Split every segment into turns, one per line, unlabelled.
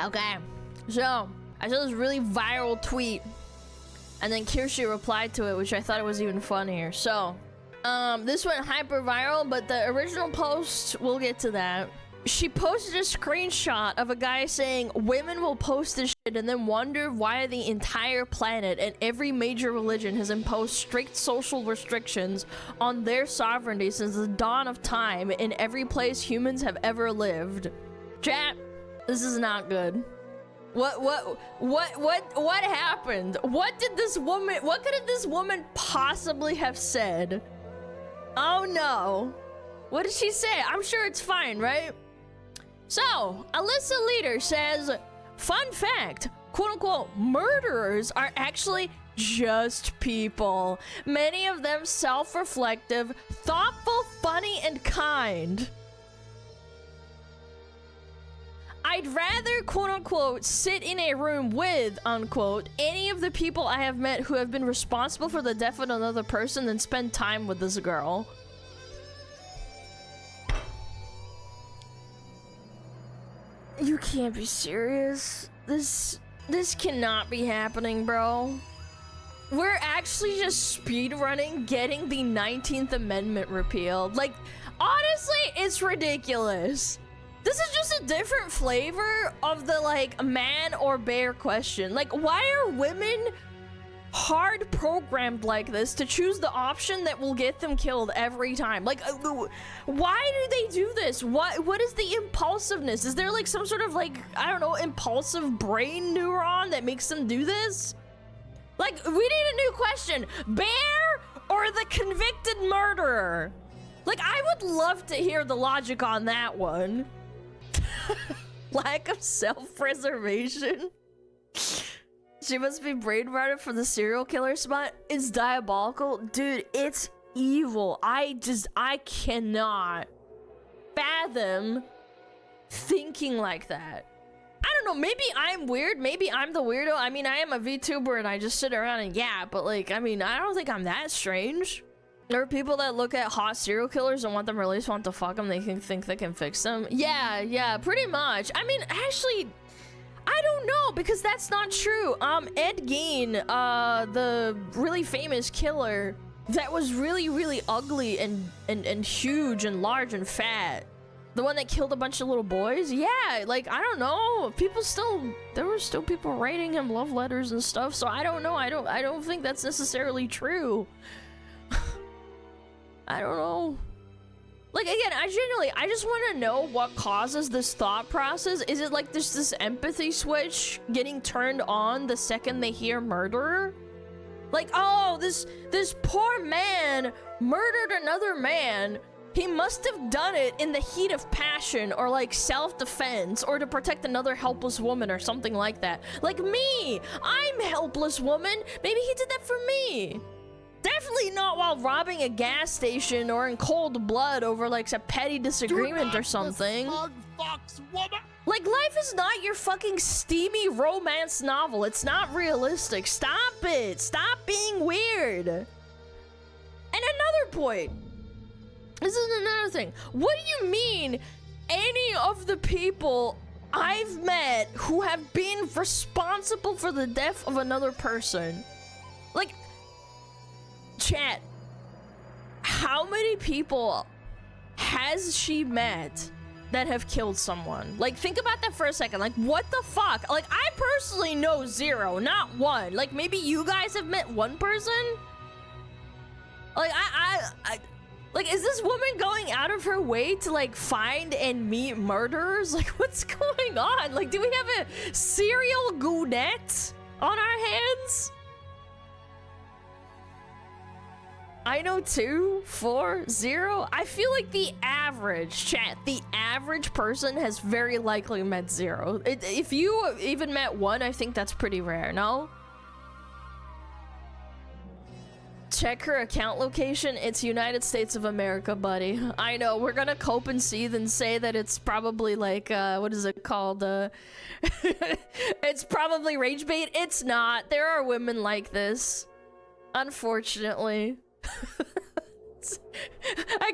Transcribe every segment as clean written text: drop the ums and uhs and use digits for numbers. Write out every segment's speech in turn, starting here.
Okay, so I saw this really viral tweet, and then Kirshi replied to it, which I thought it was even funnier. So, this went hyper viral, but the original post, we'll get to that. She posted a screenshot of a guy saying, women will post this shit and then wonder why the entire planet and every major religion has imposed strict social restrictions on their sovereignty since the dawn of time in every place humans have ever lived. Chat, this is not good. What happened? What could this woman possibly have said? Oh no. What did she say? I'm sure it's fine, right? So, Alyssa Leader says, fun fact, quote unquote, murderers are actually just people. Many of them self-reflective, thoughtful, funny, and kind. I'd rather, quote unquote, sit in a room with, unquote, any of the people I have met who have been responsible for the death of another person than spend time with this girl. You can't be serious. This cannot be happening, bro. We're actually just speedrunning getting the 19th Amendment repealed. Like, honestly, it's ridiculous. This is just a different flavor of the, like, man or bear question. Like, why are women hard programmed like this to choose the option that will get them killed every time? Like, why do they do this? What is the impulsiveness? Is there like some sort of, like, I don't know, impulsive brain neuron that makes them do this? Like, we need a new question. Bear or the convicted murderer? Like, I would love to hear the logic on that one. Lack of self-preservation. She must be brain rotted for the serial killer spot. It's diabolical. Dude, it's evil. I cannot fathom thinking like that. I don't know, maybe I'm weird. Maybe I'm the weirdo. I mean, I am a VTuber and I just sit around and yap, but like, I mean, I don't think I'm that strange. There are people that look at hot serial killers and want them released, want to fuck them. They can think they can fix them. Yeah, pretty much. I mean, actually, I don't know, because that's not true. Ed Gein, the really famous killer that was really ugly and huge and large and fat, the one that killed a bunch of little boys. Yeah, like, I don't know. There were still people writing him love letters and stuff. So I don't know. I don't think that's necessarily true. I don't know. Like, again, I just want to know what causes this thought process. Is it like there's this empathy switch getting turned on the second they hear murderer? Like, oh, this poor man murdered another man. He must have done it in the heat of passion or like self-defense or to protect another helpless woman or something like that. Like me, I'm a helpless woman. Maybe he did that for me. Definitely not while robbing a gas station or in cold blood over like a petty disagreement or something. Like, life is not your fucking steamy romance novel. It's not realistic. Stop it. Stop being weird. And another point. This is another thing. What do you mean any of the people I've met who have been responsible for the death of another person? Like, chat, how many people has she met that have killed someone? Like, think about that for a second. Like, what the fuck? Like, I personally know 0, not 1. Like, maybe you guys have met 1 person? Like, like, is this woman going out of her way to, like, find and meet murderers? Like, what's going on? Like, do we have a serial goonette on our hands? I know 2, 4, 0. I feel like the average person has very likely met 0. If you even met 1, I think that's pretty rare, no? Check her account location. It's United States of America, buddy. I know, we're gonna cope and seethe and say that it's probably like, what is it called? It's probably rage bait. It's not. There are women like this. Unfortunately.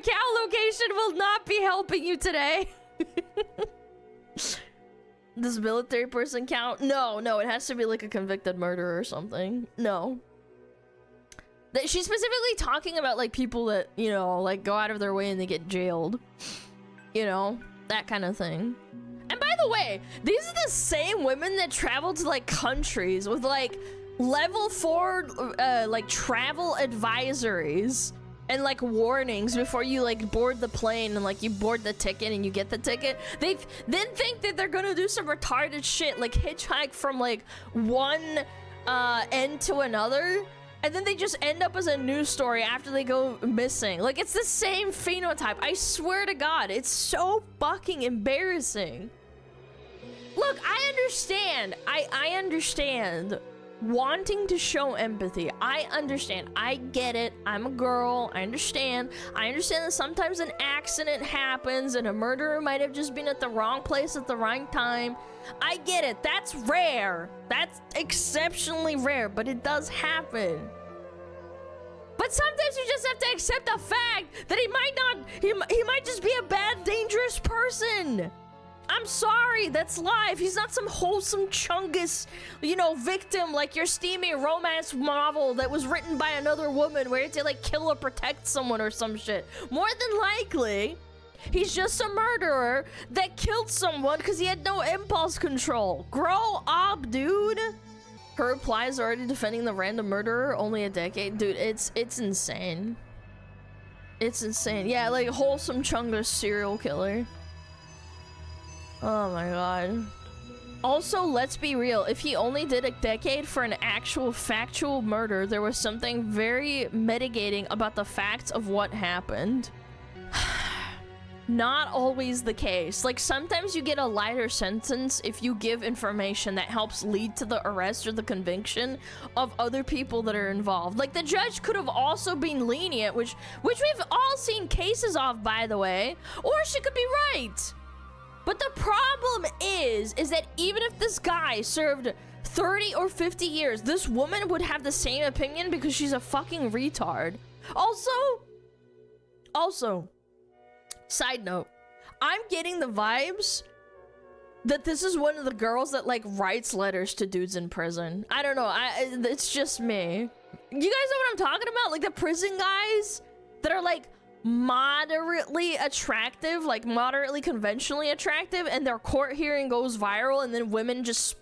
cow location will not be helping you today. Does military person count? No, it has to be like a convicted murderer or something. No. She's specifically talking about like people that, you know, like go out of their way and they get jailed. You know, that kind of thing. And by the way, these are the same women that travel to like countries with like level 4 like travel advisories and like warnings before you like board the plane and like you board the ticket and you get the ticket. They then think that they're gonna do some retarded shit like hitchhike from like one end to another, and then they just end up as a news story after they go missing. Like, it's the same phenotype. I swear to God, it's so fucking embarrassing. Look, I understand. I understand wanting to show empathy. I understand. I get it. I'm a girl. I understand. I understand that sometimes an accident happens and a murderer might have just been at the wrong place at the right time. I get it. That's rare. That's exceptionally rare, but it does happen. But sometimes you just have to accept the fact that he might just be a bad, dangerous person. I'm sorry, that's life. He's not some wholesome chungus, you know, victim like your steamy romance novel that was written by another woman where you have to like kill or protect someone or some shit. More than likely, he's just a murderer that killed someone because he had no impulse control. Grow up, dude. Her reply is already defending the random murderer, only a decade. Dude, it's insane. It's insane. Yeah, like wholesome chungus serial killer. Oh my god. Also, let's be real. If he only did a decade for an actual factual murder, there was something very mitigating about the facts of what happened. Not always the case. Like, sometimes you get a lighter sentence if you give information that helps lead to the arrest or the conviction of other people that are involved. Like, the judge could have also been lenient, which we've all seen cases of, by the way. Or she could be right. But the problem is that even if this guy served 30 or 50 years, this woman would have the same opinion because she's a fucking retard. Also, side note, I'm getting the vibes that this is one of the girls that like writes letters to dudes in prison. I don't know, it's just me. You guys know what I'm talking about? Like the prison guys that are like moderately attractive, like moderately conventionally attractive, and their court hearing goes viral and then women just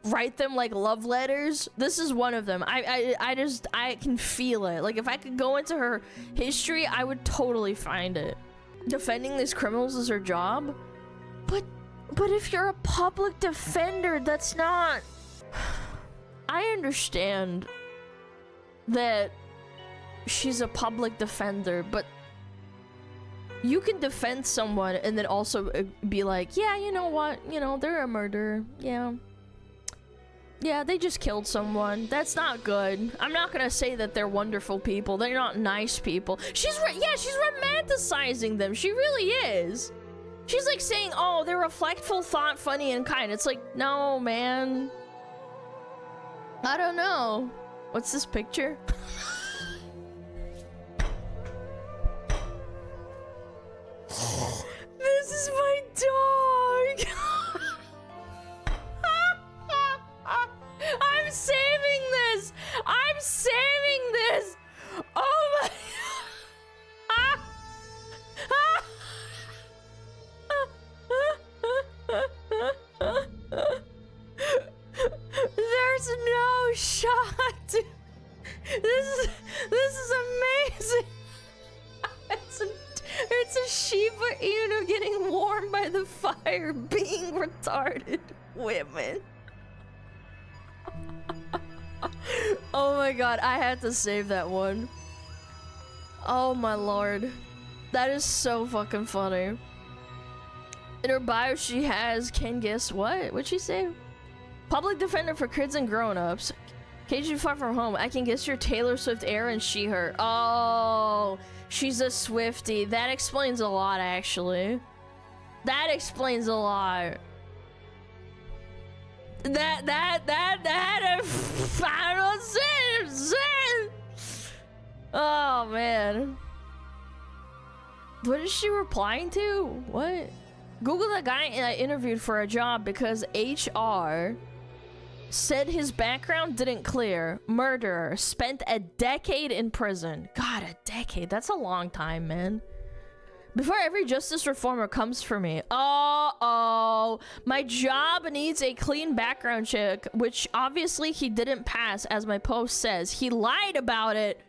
write them like love letters. This is one of them. I can feel it. Like if I could go into her history, I would totally find it. Defending these criminals is her job, but if you're a public defender, that's not. I understand that she's a public defender, but you can defend someone and then also be like, yeah, you know what, you know, they're a murderer. Yeah, they just killed someone. That's not good. I'm not gonna say that they're wonderful people. They're not nice people. She's romanticizing them. She really is. She's like saying, oh, they're reflectful, thought, funny, and kind. It's like, no, man. I don't know. What's this picture? This is my dog. I'm saving this. I'm saving this. Oh my. There's no shot. This is amazing. It's a Shiba Inu getting warmed by the fire, being retarded women. Oh my god, I had to save that one. Oh my lord. That is so fucking funny. In her bio she has, can guess what? What'd she say? Public defender for kids and grown-ups. KG far from home. I can guess your Taylor Swift era and she her. Oh, she's a Swiftie. That explains a lot, actually. That explains a lot. I don't know. Oh man. What is she replying to? What? Google the guy I interviewed for a job because HR said his background didn't clear. Murderer. Spent a decade in prison. God, a decade. That's a long time, man. Before every justice reformer comes for me. Uh-oh. My job needs a clean background check, which obviously he didn't pass, as my post says. He lied about it.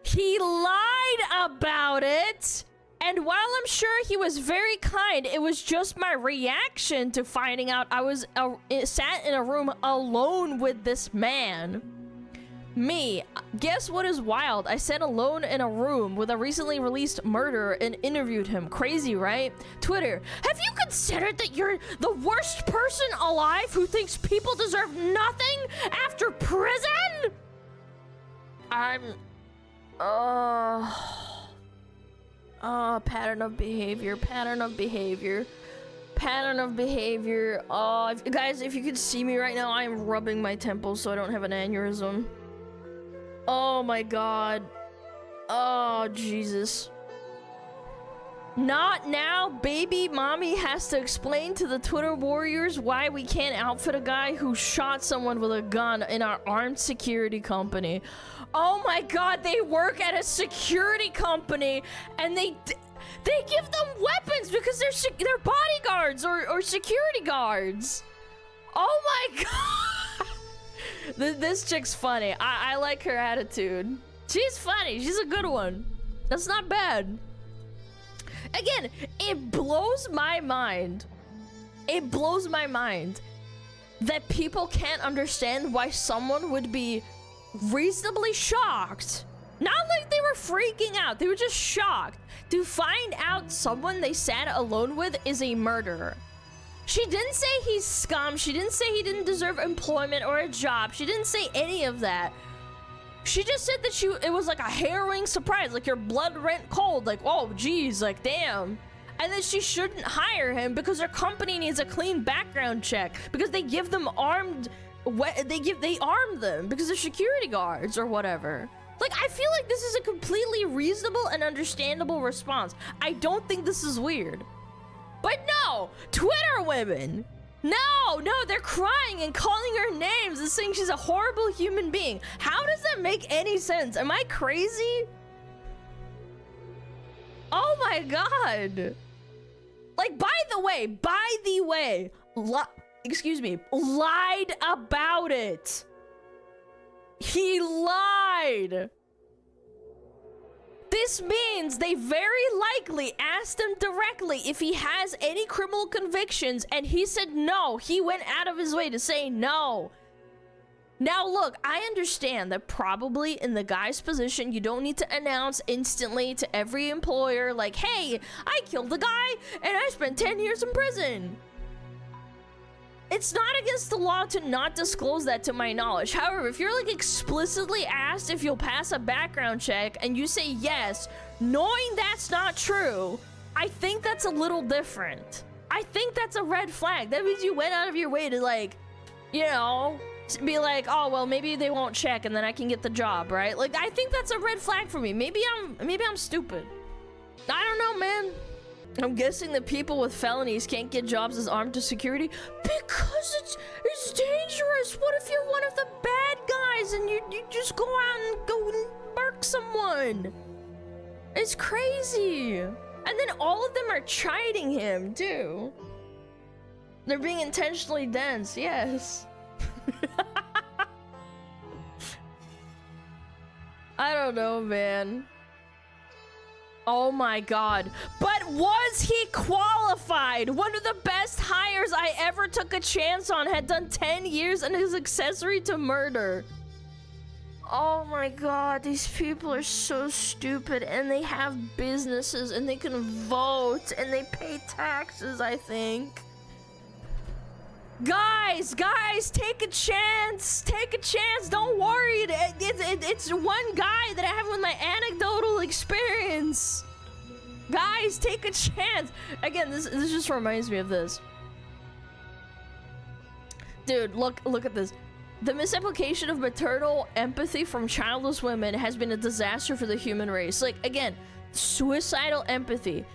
He lied about it. And while I'm sure he was very kind, it was just my reaction to finding out I was sat in a room alone with this man. Me, guess what is wild? I sat alone in a room with a recently released murderer and interviewed him. Crazy, right? Twitter, have you considered that you're the worst person alive who thinks people deserve nothing after prison? Pattern of behavior, pattern of behavior, pattern of behavior. Guys, if you could see me right now, I am rubbing my temples so I don't have an aneurysm. Oh my god. Oh, Jesus. Not now, baby. Mommy has to explain to the Twitter warriors why we can't outfit a guy who shot someone with a gun in our armed security company. Oh my god, they work at a security company and they give them weapons because they're bodyguards or security guards. Oh my god. This chick's funny. I like her attitude. She's funny. She's a good one. That's not bad. Again, it blows my mind. It blows my mind that people can't understand why someone would be reasonably shocked. Not like they were freaking out. They were just shocked to find out someone they sat alone with is a murderer. She didn't say he's scum. She didn't say he didn't deserve employment or a job. She didn't say any of that. She just said that it was like a harrowing surprise, like your blood went cold, like, oh geez, like damn. And then she shouldn't hire him because her company needs a clean background check because they give them they arm them because they're security guards or whatever. Like, I feel like this is a completely reasonable and understandable response. I don't think this is weird. But no, Twitter women, no, they're crying and calling her names and saying she's a horrible human being. How does that make any sense? Am I crazy? Oh my god. Like, by the way, excuse me, lied about it. He lied. This means they very likely asked him directly if he has any criminal convictions, and he said no. He went out of his way to say no. Now look, I understand that probably in the guy's position, you don't need to announce instantly to every employer like, hey, I killed the guy and I spent 10 years in prison. It's not against the law to not disclose that to my knowledge. However, if you're like explicitly asked if you'll pass a background check and you say yes, knowing that's not true, I think that's a little different. I think that's a red flag. That means you went out of your way to, like, you know, be like, oh, well, maybe they won't check and then I can get the job, right? Like, I think that's a red flag for me. Maybe I'm stupid. I don't know, man. I'm guessing that people with felonies can't get jobs as armed to security because it's dangerous. What if you're one of the bad guys and you just go out and go and murk someone? It's crazy. And then all of them are chiding him too. They're being intentionally dense, yes. I don't know, man. Oh my god. But was he qualified? One of the best hires I ever took a chance on had done 10 years and is accessory to murder. Oh my god, these people are so stupid, and they have businesses and they can vote and they pay taxes, I think. Guys, take a chance. Take a chance. Don't worry. It's one guy that I have with my anecdotal experience. Guys, take a chance. Again, this just reminds me of this. Dude, look at this. The misapplication of maternal empathy from childless women has been a disaster for the human race. Like, again, Suicidal empathy.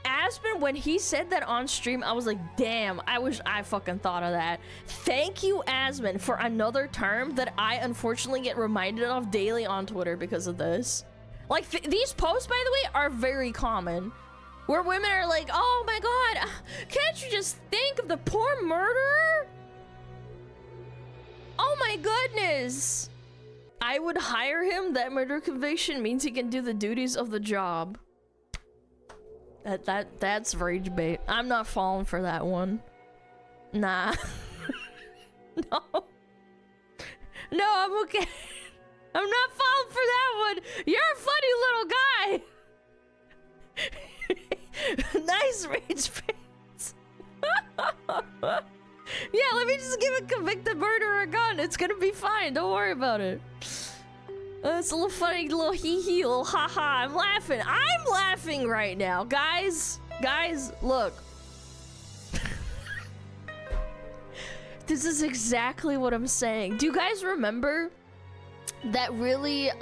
Aspen, when he said that on stream, I was like, damn, I wish I fucking thought of that. Thank you, Aspen, for another term that I unfortunately get reminded of daily on Twitter because of this. Like, these posts, by the way, are very common. Where women are like, oh my god, can't you just think of the poor murderer? Oh my goodness. I would hire him. That murder conviction means he can do the duties of the job. That's rage bait. I'm not falling for that one. Nah. No. No, I'm okay. I'm not falling for that one. You're a funny little guy. Nice rage baits. Yeah, let me just give a convicted murderer a gun. It's gonna be fine. Don't worry about it. It's a little funny, little hee-hee, little ha-ha. I'm laughing. I'm laughing right now. Guys, look. This is exactly what I'm saying. Do you guys remember that really,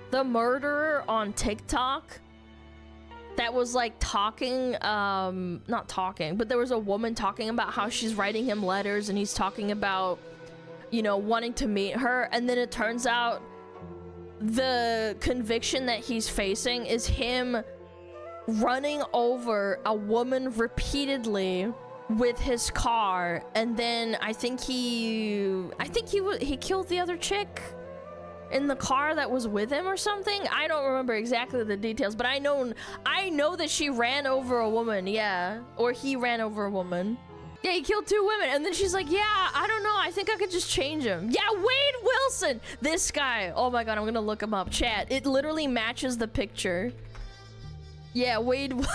the murderer on TikTok that was like talking, not talking, but there was a woman talking about how she's writing him letters and he's talking about, you know, wanting to meet her, and then it turns out the conviction that he's facing is him running over a woman repeatedly with his car, and then I think he killed the other chick in the car that was with him or something. I don't remember exactly the details, but I know that she ran over a woman, yeah, or he ran over a woman. Yeah, he killed 2 women, and then she's like, yeah, I don't know, I think I could just change him. Yeah, Wade Wilson! This guy. Oh my god, I'm gonna look him up. Chat, it literally matches the picture. Yeah, Wade... Oh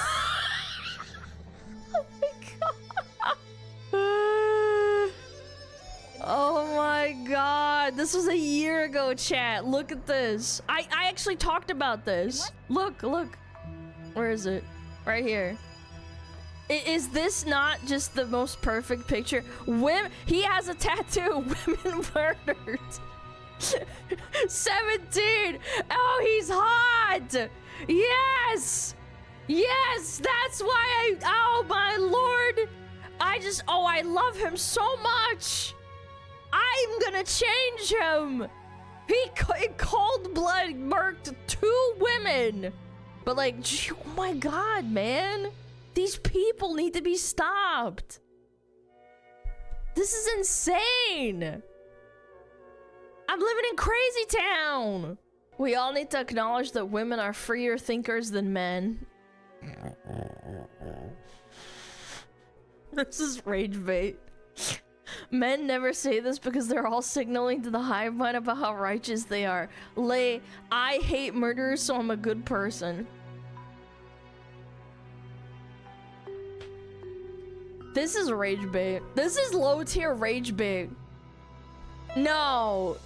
my god. Oh my god. This was a year ago, chat. Look at this. I actually talked about this. Look. Where is it? Right here. Is this not just the most perfect picture? He has a tattoo. Women murdered. 17. Oh, he's hot. Yes. Yes, that's why oh my lord. I love him so much. I'm gonna change him. He in cold blood murked 2 women. But like, oh my god, man. These people need to be stopped. This is insane. I'm living in crazy town. We all need to acknowledge that women are freer thinkers than men. This is rage bait. Men never say this because they're all signaling to the hive mind about how righteous they are. Lay, I hate murderers, so I'm a good person. This is rage bait. This is low tier rage bait. No.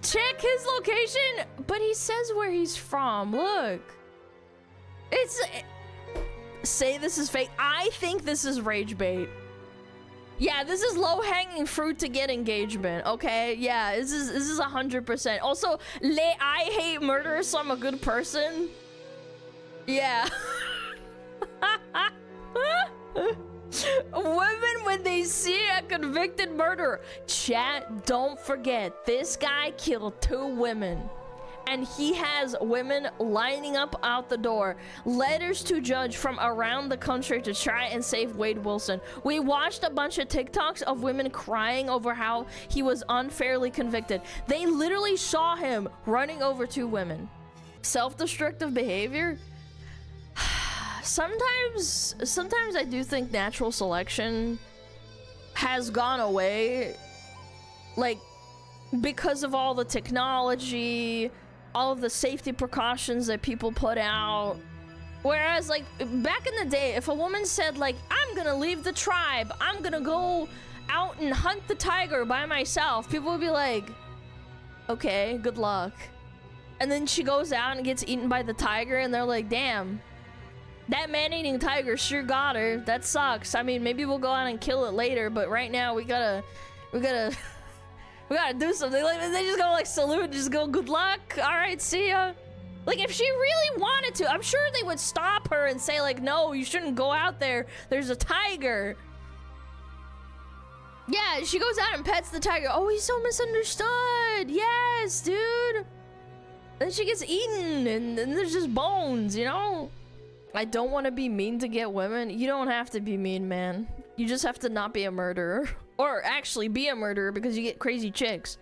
Check his location, but he says where he's from. Look. Say this is fake. I think this is rage bait. Yeah, this is low hanging fruit to get engagement. Okay, yeah, this is 100%. Also, I hate murderers, so I'm a good person. Yeah. Women, when they see a convicted murderer. Chat, don't forget, this guy killed 2 women. And he has women lining up out the door. Letters to judge from around the country to try and save Wade Wilson. We watched a bunch of TikToks of women crying over how he was unfairly convicted. They literally saw him running over 2 women. Self-destructive behavior? Sometimes I do think natural selection has gone away. Like, because of all the technology, all of the safety precautions that people put out. Whereas, like, back in the day, if a woman said, like, I'm gonna leave the tribe, I'm gonna go out and hunt the tiger by myself, people would be like, okay, good luck. And then she goes out and gets eaten by the tiger, and they're like, damn, that man-eating tiger sure got her. That sucks. I mean, maybe we'll go out and kill it later, but right now we gotta We gotta do something. Like, they just go like salute, just go good luck. All right, see ya. Like if she really wanted to, I'm sure they would stop her and say like, no, you shouldn't go out there. There's a tiger. Yeah, she goes out and pets the tiger. Oh, he's so misunderstood. Yes, dude. Then she gets eaten and then there's just bones, you know? I don't want to be mean to get women. You don't have to be mean, man. You just have to not be a murderer. Or actually be a murderer because you get crazy chicks.